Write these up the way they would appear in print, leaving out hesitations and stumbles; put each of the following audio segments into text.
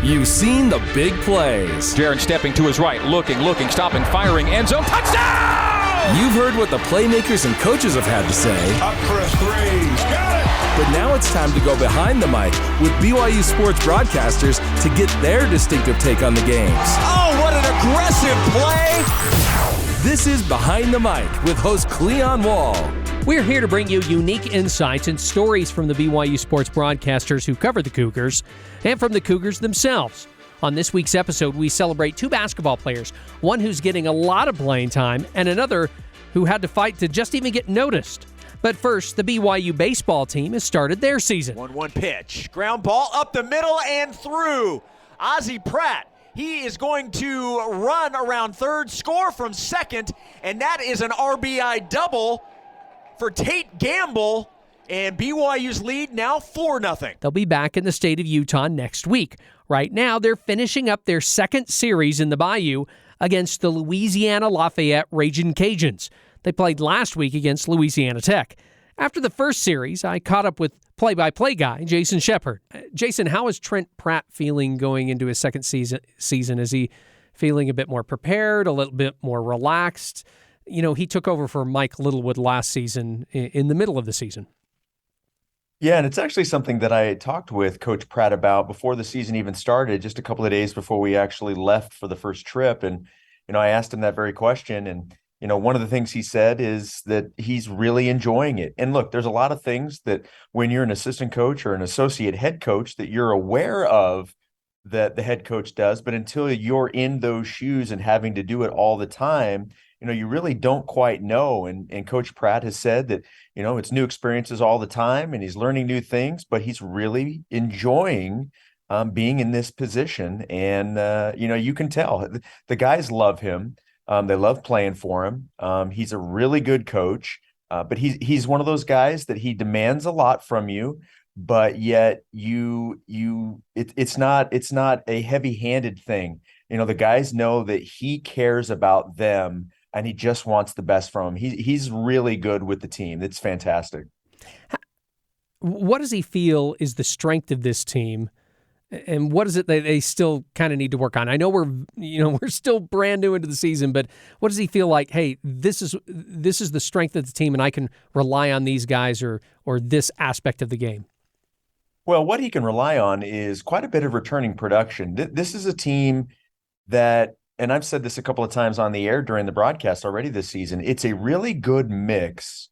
You've seen the big plays. Jared stepping to his right, looking, stopping, firing, end zone, touchdown! You've heard what the playmakers and coaches have had to say. Up for a three. Got it! But now it's time to go behind the mic with BYU sports broadcasters to get their distinctive take on the games. Oh, what an aggressive play! This is Behind the Mic with host Cleon Wall. We're here to bring you unique insights and stories from the BYU sports broadcasters who cover the Cougars and from the Cougars themselves. On this week's episode, we celebrate two basketball players, one who's getting a lot of playing time and another who had to fight to just even get noticed. But first, the BYU baseball team has started their season. 1-1 pitch. Ground ball up the middle and through. Ozzie Pratt. He is going to run around third, score from second, and that is an RBI double for Tate Gamble, and BYU's lead now 4-0. They'll be back in the state of Utah next week. Right now, they're finishing up their second series in the Bayou against the Louisiana Lafayette Ragin' Cajuns. They played last week against Louisiana Tech. After the first series, I caught up with play-by-play guy Jason Shepard. Jason, how is Trent Pratt feeling going into his second season? Is he feeling a bit more prepared, a little bit more relaxed? You know, he took over for Mike Littlewood last season in the middle of the season. Yeah, and it's actually something that I talked with Coach Pratt about before the season even started, just a couple of days before we actually left for the first trip. And, I asked him that very question. And, one of the things he said is that he's really enjoying it. And look, there's a lot of things that when you're an assistant coach or an associate head coach that you're aware of that the head coach does. But until you're in those shoes and having to do it all the time, you really don't quite know. And Coach Pratt has said that, it's new experiences all the time and he's learning new things, but he's really enjoying being in this position. And, you can tell the guys love him. They love playing for him. He's a really good coach, but he's one of those guys that he demands a lot from you, but yet it's not a heavy-handed thing. The guys know that he cares about them and he just wants the best from them. He's really good with the team. It's fantastic. What does he feel is the strength of this team, and what is it that they still kind of need to work on? I know we're still brand new into the season, but what does he feel like? Hey, this is the strength of the team, and I can rely on these guys or this aspect of the game. Well, what he can rely on is quite a bit of returning production. This is a team that, and I've said this a couple of times on the air during the broadcast already this season, it's a really good mix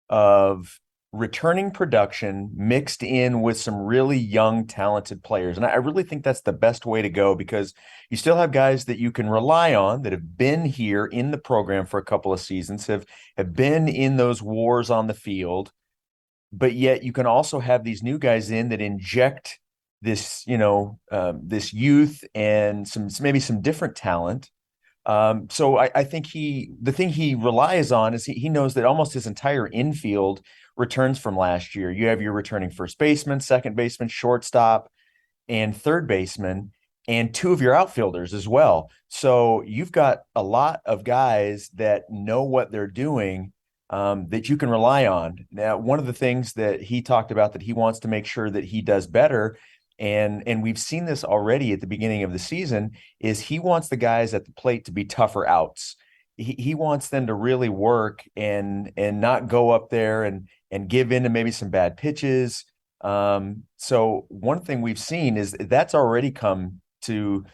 of returning production mixed in with some really young, talented players. And I really think that's the best way to go because you still have guys that you can rely on that have been here in the program for a couple of seasons, have been in those wars on the field, but yet you can also have these new guys in that inject this, this youth and maybe some different talent. So I think the thing he relies on is he knows that almost his entire infield returns from last year. You have your returning first baseman, second baseman, shortstop, and third baseman, and two of your outfielders as well. So you've got a lot of guys that know what they're doing that you can rely on. Now, one of the things that he talked about that he wants to make sure that he does better, and we've seen this already at the beginning of the season, is he wants the guys at the plate to be tougher outs. He wants them to really work and not go up there and give in to maybe some bad pitches. So one thing we've seen is that's already come to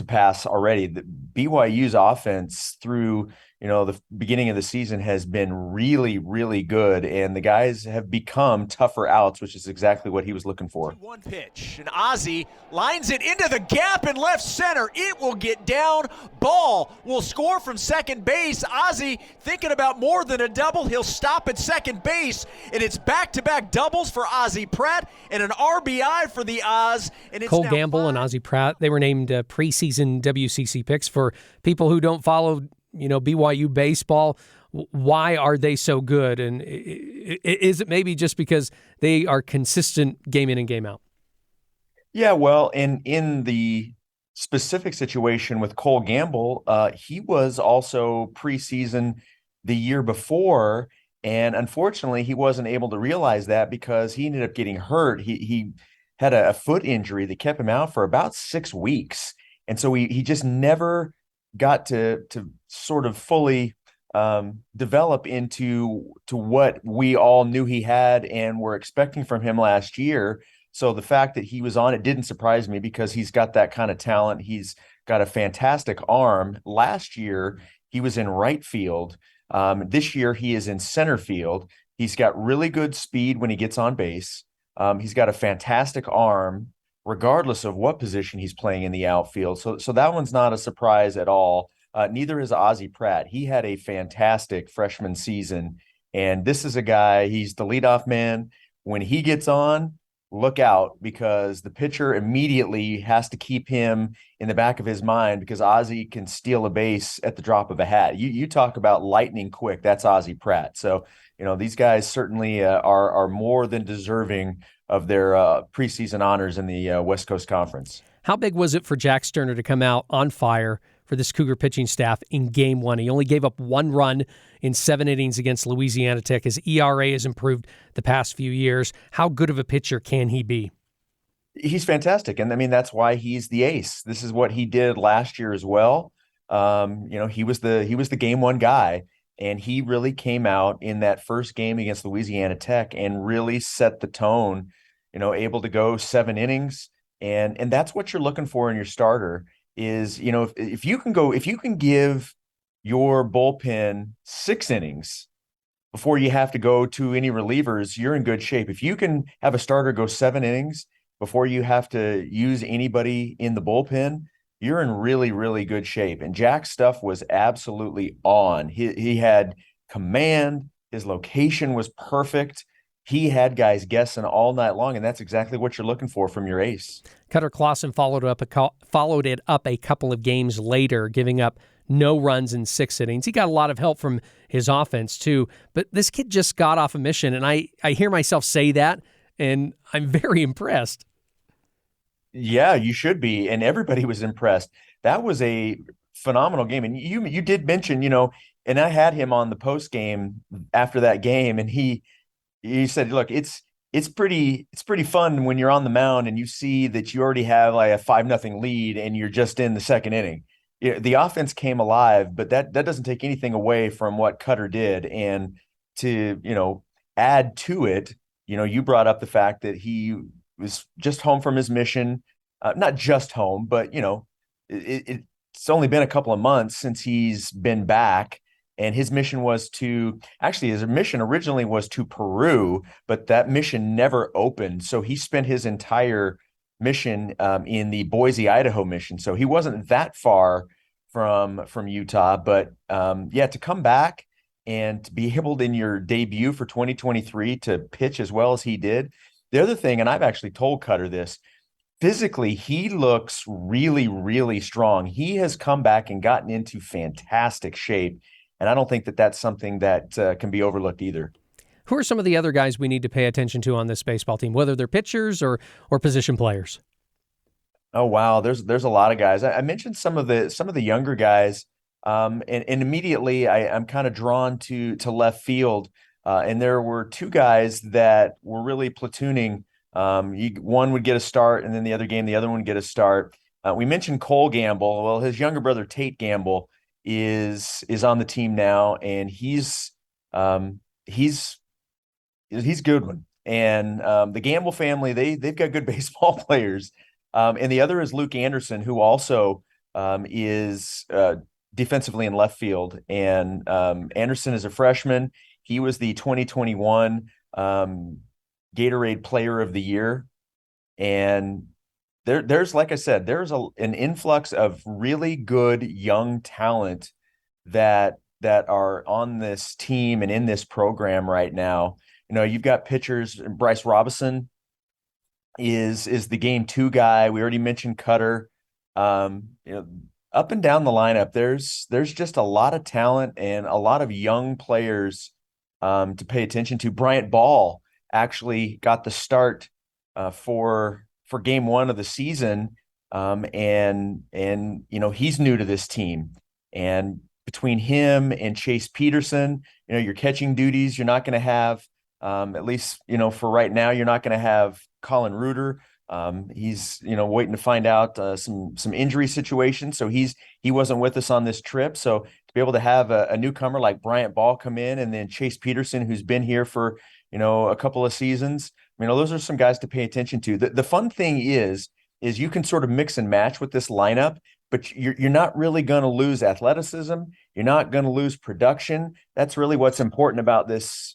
pass already. The BYU's offense through the beginning of the season has been really, really good, and the guys have become tougher outs, which is exactly what he was looking for. One pitch, and Ozzie lines it into the gap in left center. It will get down. Ball will score from second base. Ozzie thinking about more than a double. He'll stop at second base, and it's back-to-back doubles for Ozzie Pratt and an RBI for the Oz. And it's Cole Gamble and Ozzie Pratt, they were named preseason WCC picks. For people who don't follow BYU baseball, why are they so good? And is it maybe just because they are consistent game in and game out? Yeah, well, and in the specific situation with Cole Gamble, he was also preseason the year before, and unfortunately he wasn't able to realize that because he ended up getting hurt. He had a foot injury that kept him out for about 6 weeks. And so he just never got to sort of fully develop into what we all knew he had and were expecting from him last year. So the fact that he was on it didn't surprise me because he's got that kind of talent. He's got a fantastic arm. Last year, he was in right field. This year, he is in center field. He's got really good speed when he gets on base. He's got a fantastic arm, regardless of what position he's playing in the outfield. So that one's not a surprise at all. Neither is Ozzie Pratt. He had a fantastic freshman season, and this is a guy, he's the leadoff man. When he gets on, look out, because the pitcher immediately has to keep him in the back of his mind because Ozzie can steal a base at the drop of a hat. You talk about lightning quick, that's Ozzie Pratt. So, these guys certainly are more than deserving of their preseason honors in the West Coast Conference. How big was it for Jack Sterner to come out on fire for this Cougar pitching staff in Game 1? He only gave up 1 run in 7 innings against Louisiana Tech. His ERA has improved the past few years. How good of a pitcher can he be? He's fantastic. And I mean, that's why he's the ace. This is what he did last year as well. He was the Game 1 guy, and he really came out in that first game against Louisiana Tech and really set the tone, able to go 7 innings. And that's what you're looking for in your starter is, if you can give your bullpen 6 innings before you have to go to any relievers, you're in good shape. If you can have a starter go 7 innings before you have to use anybody in the bullpen, you're in really, really good shape. And Jack's stuff was absolutely on. He had command. His location was perfect. He had guys guessing all night long, and that's exactly what you're looking for from your ace. Cutter Clausen followed it up a couple of games later, giving up no runs in 6 innings. He got a lot of help from his offense, too. But this kid just got off a mission, and I hear myself say that, and I'm very impressed. Yeah, you should be, and everybody was impressed. That was a phenomenal game, and you did mention, and I had him on the post game after that game, and he said, look, it's pretty fun when you're on the mound and you see that you already have like a 5-0 lead and you're just in the second inning. The offense came alive, but that doesn't take anything away from what Cutter did. And to, add to it, you brought up the fact that he was just home from his mission, not just home, but, it's only been a couple of months since he's been back. And his mission originally was to Peru, but that mission never opened. So he spent his entire mission in the Boise, Idaho mission. So he wasn't that far from Utah. But to come back and to be able in your debut for 2023 to pitch as well as he did. The other thing, and I've actually told Cutter this, physically, he looks really, really strong. He has come back and gotten into fantastic shape. And I don't think that that's something that can be overlooked either. Who are some of the other guys we need to pay attention to on this baseball team, whether they're pitchers or position players? Oh, wow. There's a lot of guys. I mentioned some of the younger guys, and immediately I'm kind of drawn to left field. And there were 2 guys that were really platooning. One would get a start, and then the other one would get a start. We mentioned Cole Gamble. Well, his younger brother, Tate Gamble, is on the team now, and he's a good one. And the Gamble family, they've got good baseball players. And the other is Luke Anderson, who also is defensively in left field. And Anderson is a freshman. He was the 2021 Gatorade Player of the Year. And there's, like I said, there's an influx of really good young talent that are on this team and in this program right now. You've got pitchers. Bryce Robinson is the Game 2 guy. We already mentioned Cutter. Up and down the lineup, there's just a lot of talent and a lot of young players to pay attention to. Bryant Ball actually got the start for Game 1 of the season. And he's new to this team, and between him and Chase Peterson, your catching duties, you're not going to have, at least, for right now, you're not going to have Colin Reuter. He's waiting to find out some injury situations, so he wasn't with us on this trip. So to be able to have a newcomer like Bryant Ball come in, and then Chase Peterson, who's been here for a couple of seasons, those are some guys to pay attention to. The fun thing is you can sort of mix and match with this lineup, but you're not really going to lose athleticism. You're not going to lose production. That's really what's important about this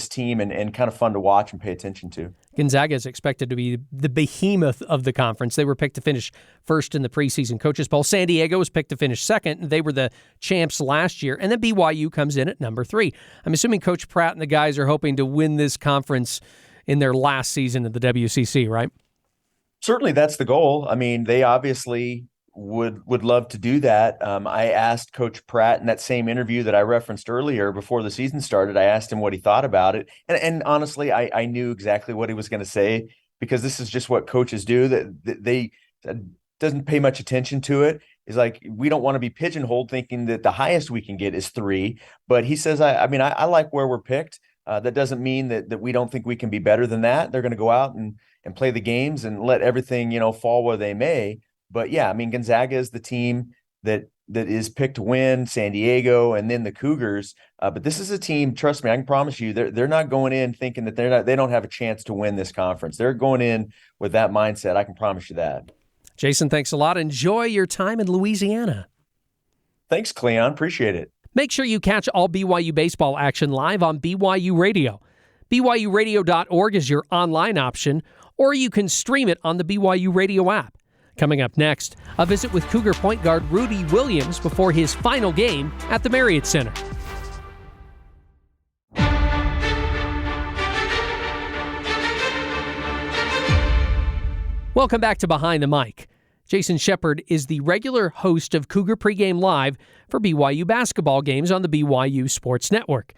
team, and kind of fun to watch and pay attention to. Gonzaga is expected to be the behemoth of the conference. They were picked to finish first in the preseason coaches poll. San Diego was picked to finish second, and they were the champs last year. And then BYU comes in at number 3. I'm assuming Coach Pratt and the guys are hoping to win this conference in their last season of the WCC, right? Certainly that's the goal. They obviously would love to do that. I asked Coach Pratt in that same interview that I referenced earlier before the season started. I asked him what he thought about it. And honestly, I knew exactly what he was going to say, because this is just what coaches do. That they doesn't pay much attention to it. Is like, we don't want to be pigeonholed thinking that the highest we can get is 3. But he says, I like where we're picked. That doesn't mean that we don't think we can be better than that. They're going to go out and play the games and let everything, fall where they may. But yeah, Gonzaga is the team that is picked to win, San Diego, and then the Cougars. But this is a team, trust me, I can promise you, they're not going in thinking that they don't have a chance to win this conference. They're going in with that mindset. I can promise you that. Jason, thanks a lot. Enjoy your time in Louisiana. Thanks, Cleon. Appreciate it. Make sure you catch all BYU baseball action live on BYU Radio. BYURadio.org is your online option, or you can stream it on the BYU Radio app. Coming up next, a visit with Cougar point guard Rudi Williams before his final game at the Marriott Center. Welcome back to Behind the Mic. Jason Shepard is the regular host of Cougar Pregame Live for BYU basketball games on the BYU Sports Network.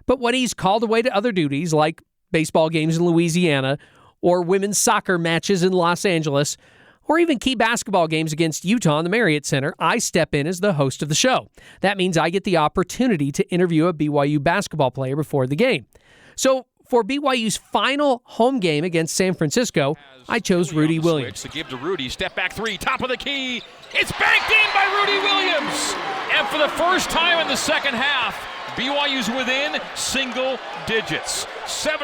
But when he's called away to other duties like baseball games in Louisiana or women's soccer matches in Los Angeles, or even key basketball games against Utah in the Marriott Center, I step in as the host of the show. That means I get the opportunity to interview a BYU basketball player before the game. So for BYU's final home game against San Francisco, I chose Rudi Williams. To give to Rudi, step back 3, top of the key. It's banked in by Rudi Williams. And for the first time in the second half, BYU's within single digits.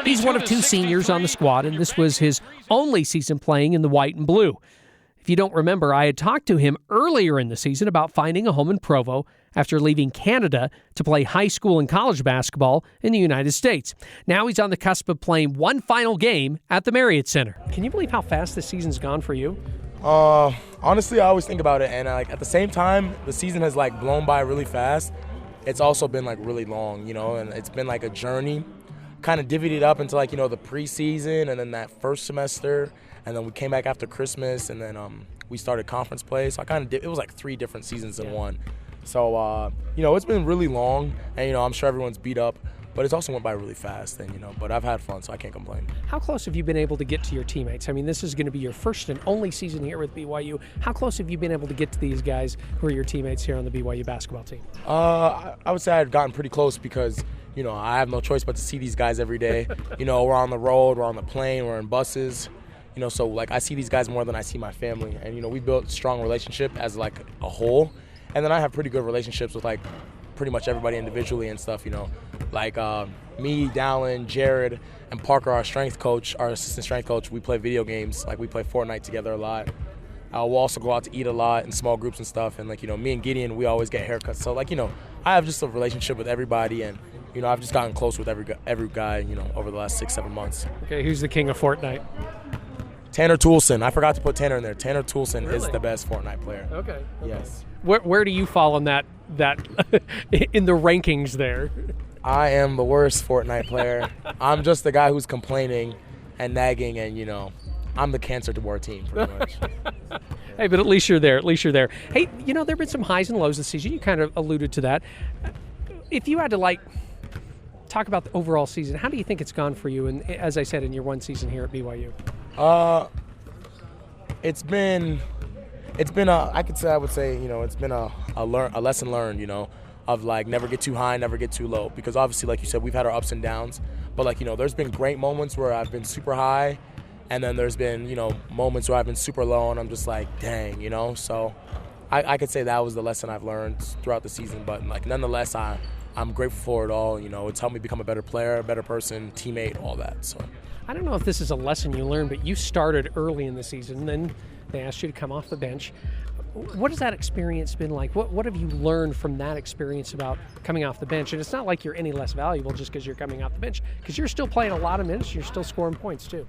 He's one of 2 seniors on the squad, and this was his only season playing in the white and blue. If you don't remember, I had talked to him earlier in the season about finding a home in Provo after leaving Canada to play high school and college basketball in the United States. Now he's on the cusp of playing one final game at the Marriott Center. Can you believe how fast this season's gone for you? Honestly, I always think about it, and at the same time, the season has blown by really fast. It's also been really long, and it's been a journey. Kind of divvied it up into the preseason, and then that first semester, and then we came back after Christmas, and then we started conference play. So it was 3 different seasons in one. So it's been really long, and I'm sure everyone's beat up, but it's also went by really fast, and but I've had fun, so I can't complain. How close have you been able to get to your teammates? This is going to be your first and only season here with BYU. How close have you been able to get to these guys who are your teammates here on the BYU basketball team? I would say I've gotten pretty close because I have no choice but to see these guys every day. We're on the road, we're on the plane, we're in buses. So I see these guys more than I see my family, and we built a strong relationship as a whole. And then I have pretty good relationships with pretty much everybody individually and stuff. Me, Dallin, Jared, and Parker, our strength coach, our assistant strength coach. We play video games. We play Fortnite together a lot. We'll also go out to eat a lot in small groups and stuff. And me and Gideon, we always get haircuts. So I have just a relationship with everybody, and I've just gotten close with every guy over the last 6-7 months. Okay, who's the king of Fortnite? Tanner Toulson. I forgot to put Tanner in there. Tanner Toulson is the best Fortnite player. Okay. Yes. Where do you fall on that in the rankings there? I am the worst Fortnite player. I'm just the guy who's complaining and nagging, and I'm the cancer to our team pretty much. Hey, but at least you're there. Hey, there have been some highs and lows this season. You kind of alluded to that. If you had to talk about the overall season, how do you think it's gone for you? And as I said, in your one season here at BYU. It's been a lesson learned, of never get too high, never get too low, because obviously, like you said, we've had our ups and downs, but there's been great moments where I've been super high, And then there's been, moments where I've been super low and I'm just like, dang, So I could say that was the lesson I've learned throughout the season. But, nonetheless, I'm grateful for it all. It's helped me become a better player, a better person, teammate, all that. So I don't know if this is a lesson you learned, but you started early in the season, then they asked you to come off the bench. What has that experience been like? What have you learned from that experience about coming off the bench? And it's not like you're any less valuable just because you're coming off the bench, because you're still playing a lot of minutes, you're still scoring points too.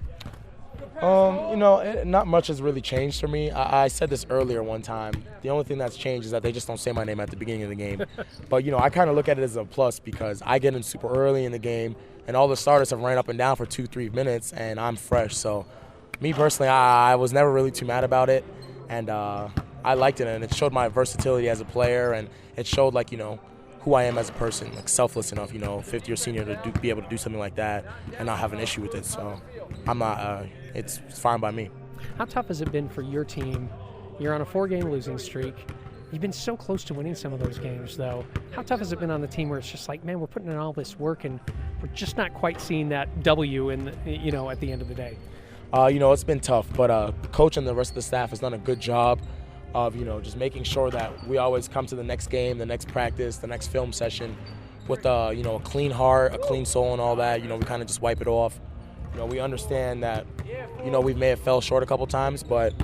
Not much has really changed for me. I said this earlier one time. The only thing that's changed is that they just don't say my name at the beginning of the game. But, I kind of look at it as a plus because I get in super early in the game, and all the starters have ran up and down for 2-3 minutes, and I'm fresh. So, me personally, I was never really too mad about it, and I liked it, and it showed my versatility as a player, and it showed, who I am as a person, selfless enough, fifth-year senior to be able to do something like that and not have an issue with it. So, I'm not it's fine by me. How tough has it been for your team? You're on a 4-game losing streak. You've been so close to winning some of those games, though. How tough has it been on the team where it's just like, man, we're putting in all this work and we're just not quite seeing that W at the end of the day? It's been tough, but the coach and the rest of the staff has done a good job of, just making sure that we always come to the next game, the next practice, the next film session with, a clean heart, a clean soul and all that. We kind of just wipe it off. We understand that, we may have fell short a couple times, but,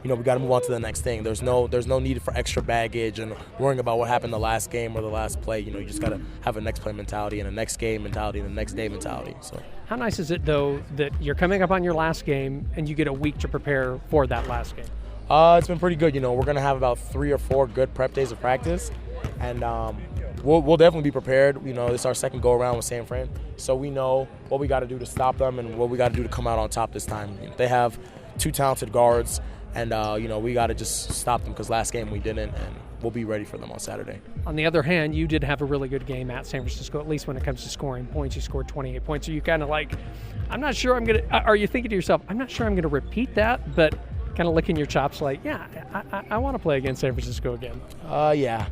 we got to move on to the next thing. There's no need for extra baggage and worrying about what happened the last game or the last play. You just got to have a next play mentality and a next game mentality and a next day mentality. So, how nice is it, though, that you're coming up on your last game and you get a week to prepare for that last game? It's been pretty good. We're going to have about 3 or 4 good prep days of practice, and we'll definitely be prepared. This is our second go-around with San Fran, so we know what we got to do to stop them and what we got to do to come out on top this time. They have 2 talented guards, and we got to just stop them because last game we didn't, and we'll be ready for them on Saturday. On the other hand, you did have a really good game at San Francisco, at least when it comes to scoring points. You scored 28 points. So you kind of like, I'm not sure I'm going to – are you thinking to yourself, I'm not sure I'm going to repeat that, but – kind of licking your chops like, yeah, I want to play against San Francisco again? Yeah.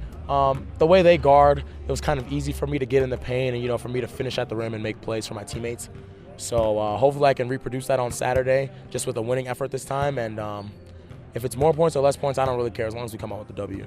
The way they guard, it was kind of easy for me to get in the paint and, for me to finish at the rim and make plays for my teammates. So hopefully I can reproduce that on Saturday just with a winning effort this time. And if it's more points or less points, I don't really care as long as we come out with the W.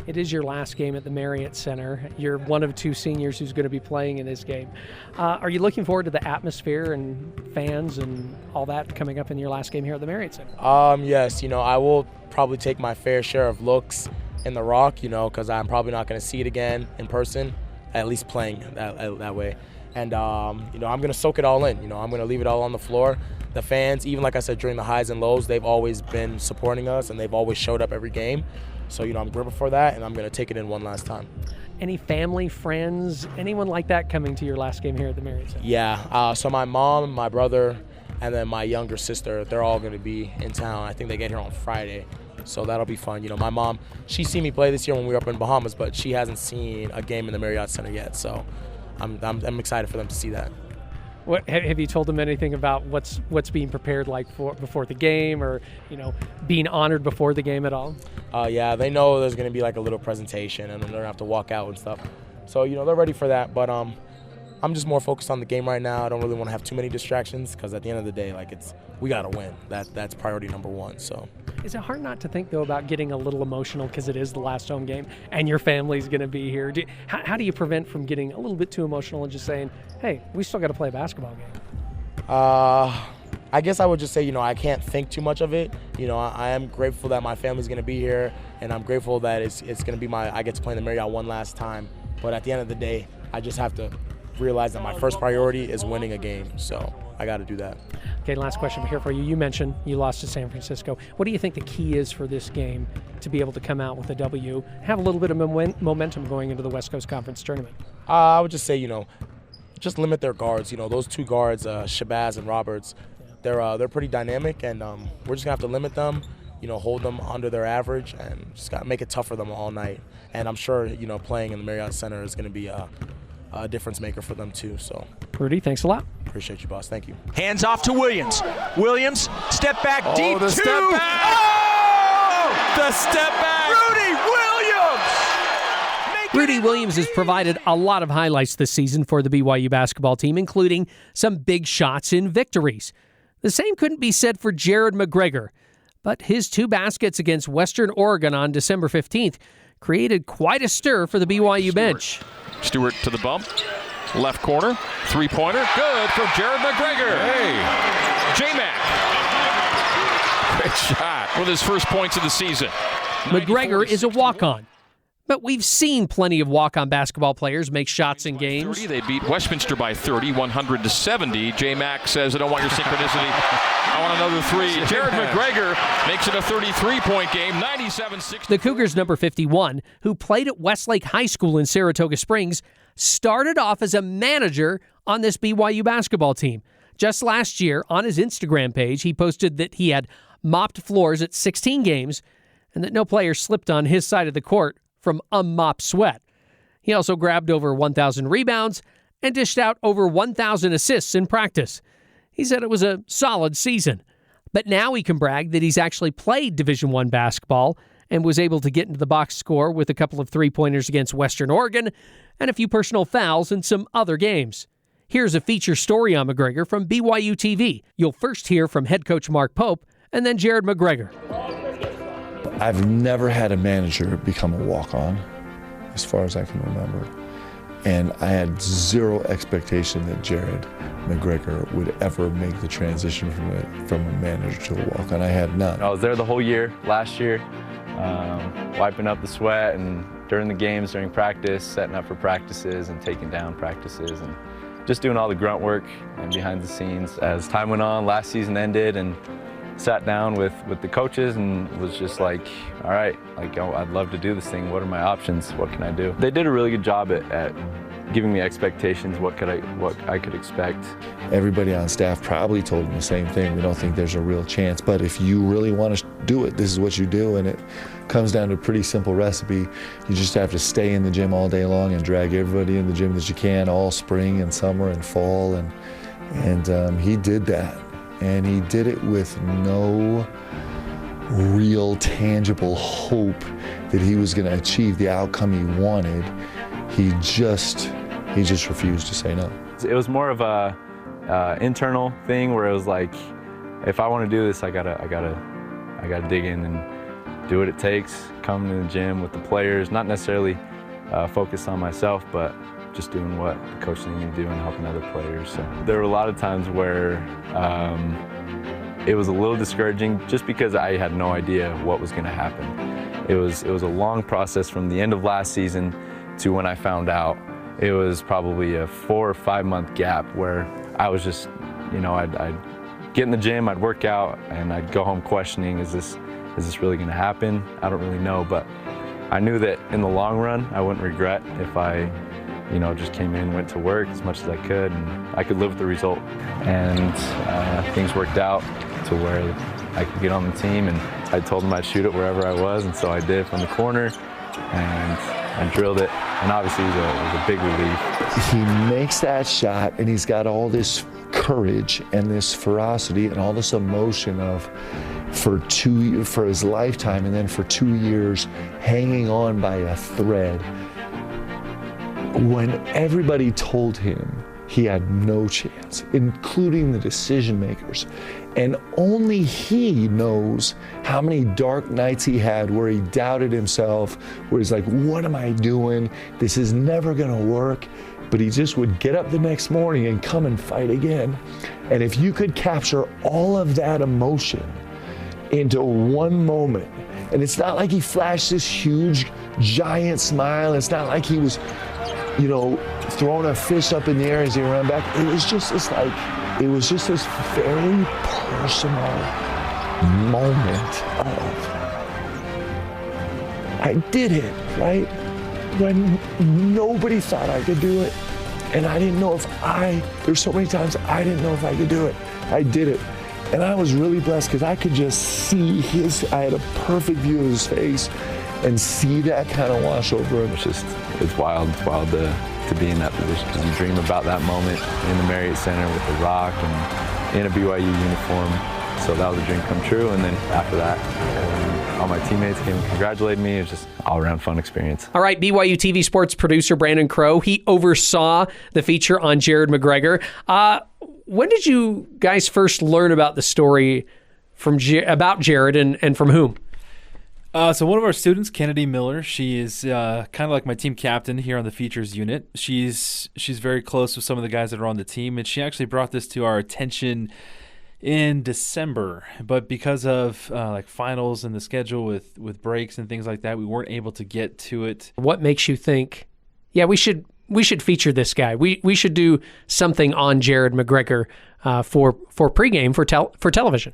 It is your last game at the Marriott Center. You're one of 2 seniors who's going to be playing in this game. Are you looking forward to the atmosphere and fans and all that coming up in your last game here at the Marriott Center? Yes. I will probably take my fair share of looks in the Rock, because I'm probably not going to see it again in person, at least playing that way. And, I'm going to soak it all in. I'm going to leave it all on the floor. The fans, even like I said, during the highs and lows, they've always been supporting us, and they've always showed up every game. So, I'm grateful for that, and I'm going to take it in one last time. Any family, friends, anyone like that coming to your last game here at the Marriott Center? Yeah. So my mom, my brother, and then my younger sister, they're all going to be in town. I think they get here on Friday. So that'll be fun. My mom, she's seen me play this year when we were up in Bahamas, but she hasn't seen a game in the Marriott Center yet. So I'm excited for them to see that. What have you told them anything about what's being prepared like before the game, or being honored before the game at all? Yeah, they know there's going to be like a little presentation, and they're going to have to walk out and stuff. So they're ready for that. But I'm just more focused on the game right now. I don't really want to have too many distractions because at the end of the day, we got to win. That's priority number 1. So. Is it hard not to think, though, about getting a little emotional because it is the last home game and your family's going to be here? How do you prevent from getting a little bit too emotional and just saying, hey, we still got to play a basketball game? I guess I would just say, I can't think too much of it. I am grateful that my family's going to be here, and I'm grateful that it's going to be I get to play in the Marriott one last time. But at the end of the day, I just have to realize that my first priority is winning a game. So I got to do that. Okay, last question here for you. You mentioned you lost to San Francisco. What do you think the key is for this game to be able to come out with a W, have a little bit of momentum going into the West Coast Conference tournament? I would just say, just limit their guards. Those 2 guards, Shabazz and Roberts, they're pretty dynamic, and we're just going to have to limit them, hold them under their average, and just got to make it tough for them all night. And I'm sure, playing in the Marriott Center is going to be a difference maker for them too. So, Rudi, thanks a lot. Appreciate you, boss. Thank you. Hands off to Williams. Williams, step back deep. The 2. step back. Oh! The step back. Rudi Williams. Rudi Williams has provided a lot of highlights this season for the BYU basketball team, including some big shots in victories. The same couldn't be said for Jared McGregor, but his 2 baskets against Western Oregon on December 15th created quite a stir for the BYU bench. Stewart to the bump. Left corner. 3-pointer. Good for Jared McGregor. Hey. J-Mac. Great shot with his first points of the season. McGregor is a walk-on, but we've seen plenty of walk-on basketball players make shots in games. 30, they beat Westminster by 30, 100-70. J-Mac says, I don't want your synchronicity. I want another 3. Jared McGregor makes it a 33-point game, 97-60. The Cougars' number 51, who played at Westlake High School in Saratoga Springs, started off as a manager on this BYU basketball team. Just last year, on his Instagram page, he posted that he had mopped floors at 16 games and that no player slipped on his side of the court from unmopped sweat. He also grabbed over 1,000 rebounds and dished out over 1,000 assists in practice. He said it was a solid season. But now he can brag that he's actually played Division I basketball and was able to get into the box score with a couple of 3-pointers against Western Oregon and a few personal fouls in some other games. Here's a feature story on McGregor from BYUtv. You'll first hear from head coach Mark Pope and then Jared McGregor. I've never had a manager become a walk-on, as far as I can remember. And I had zero expectation that Jared McGregor would ever make the transition from a manager to a walk-on. I had none. I was there the whole year, last year, wiping up the sweat and during the games, during practice, setting up for practices and taking down practices and just doing all the grunt work and behind the scenes. As time went on, last season ended and sat down with the coaches and was just like, all right, like, oh, I'd love to do this thing. What are my options? What can I do? They did a really good job at giving me expectations, what I could expect. Everybody on staff probably told them the same thing. We don't think there's a real chance, but if you really want to do it, this is what you do, and it comes down to a pretty simple recipe. You just have to stay in the gym all day long and drag everybody in the gym that you can all spring and summer and fall, and he did that. And he did it with no real tangible hope that he was going to achieve the outcome he wanted. He just refused to say no. It was more of a internal thing where it was like, if I want to do this, I gotta dig in and do what it takes. Come to the gym with the players, not necessarily focus on myself, but just doing what the coach needed me to do and helping other players. So there were a lot of times where it was a little discouraging just because I had no idea what was going to happen. It was a long process from the end of last season to when I found out. It was probably a 4 or 5 month gap where I was just, I'd get in the gym, I'd work out, and I'd go home questioning, is this really going to happen? I don't really know, but I knew that in the long run, I wouldn't regret if I just came in, went to work as much as I could, and I could live with the result. And things worked out to where I could get on the team, and I told them I'd shoot it wherever I was, and so I did from the corner, and I drilled it, and obviously it was a big relief. He makes that shot, and he's got all this courage and this ferocity and all this emotion for his lifetime, and then for 2 years hanging on by a thread. When everybody told him he had no chance, including the decision makers, and only he knows how many dark nights he had where he doubted himself, where he's like, what am I doing? This is never gonna work. But he just would get up the next morning and come and fight again. And if you could capture all of that emotion into one moment, and it's not like he flashed this huge, giant smile, it's not like he was throwing a fist up in the air as he ran back. It was just this very personal moment of, I did it, right? When nobody thought I could do it. And I didn't know there's so many times I didn't know if I could do it. I did it. And I was really blessed because I could just see I had a perfect view of his face and see that kind of wash over him. It's wild to be in that position because you dream about that moment in the Marriott Center with the rock and in a BYU uniform. So that was a dream come true. And then after that, all my teammates came and congratulated me. It was just all-around fun experience. All right, BYU TV sports producer Brandon Crow, he oversaw the feature on Jared McGregor. when did you guys first learn about the story about Jared and from whom? So one of our students, Kennedy Miller, she is kind of like my team captain here on the features unit. She's very close with some of the guys that are on the team, and she actually brought this to our attention in December. But because of like finals and the schedule with breaks and things like that, we weren't able to get to it. What makes you think, yeah, we should feature this guy? We should do something on Jared McGregor for pregame for television.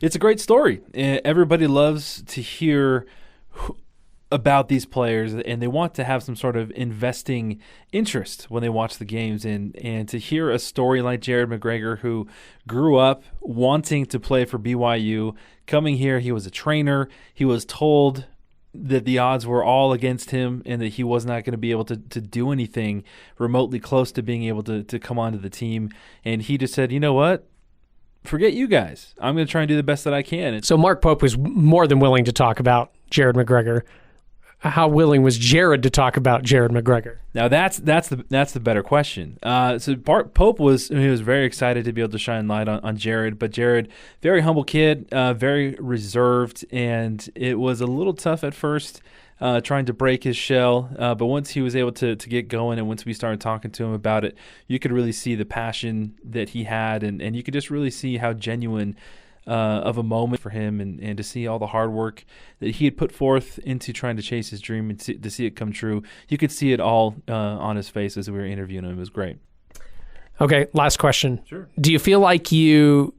It's a great story. Everybody loves to hear about these players, and they want to have some sort of investing interest when they watch the games. And to hear a story like Jared McGregor, who grew up wanting to play for BYU, coming here, he was a trainer. He was told that the odds were all against him and that he was not going to be able to do anything remotely close to being able to come onto the team. And he just said, you know what? Forget you guys. I'm going to try and do the best that I can. So Mark Pope was more than willing to talk about Jared McGregor. How willing was Jared to talk about Jared McGregor? Now that's the better question. So Pope was very excited to be able to shine light on Jared, but Jared, very humble kid, very reserved, and it was a little tough at first trying to break his shell. But once he was able to get going, and once we started talking to him about it, you could really see the passion that he had, and you could just really see how genuine of a moment for him, and to see all the hard work that he had put forth into trying to chase his dream and to see it come true. You could see it all on his face as we were interviewing him. It was great. Okay, last question. Sure. Do you feel like you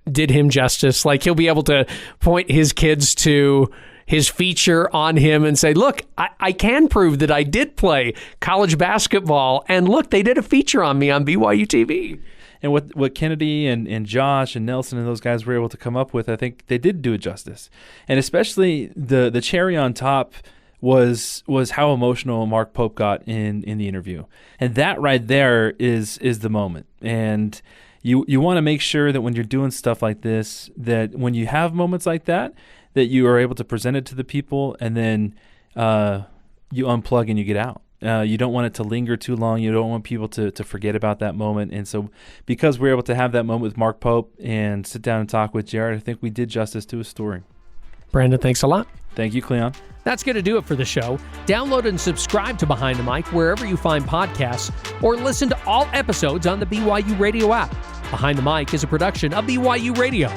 did him justice? Like he'll be able to point his kids to his feature on him and say, look, I can prove that I did play college basketball, and look, they did a feature on me on BYUtv. And what Kennedy and Josh and Nelson and those guys were able to come up with, I think they did do it justice. And especially the cherry on top was how emotional Mark Pope got in the interview. And that right there is the moment. And you want to make sure that when you're doing stuff like this, that when you have moments like that you are able to present it to the people, and then you unplug and you get out. You don't want it to linger too long. You don't want people to forget about that moment. And so because we're able to have that moment with Mark Pope and sit down and talk with Jared, I think we did justice to his story. Brandon, thanks a lot. Thank you, Cleon. That's going to do it for the show. Download and subscribe to Behind the Mic wherever you find podcasts, or listen to all episodes on the BYU Radio app. Behind the Mic is a production of BYU Radio.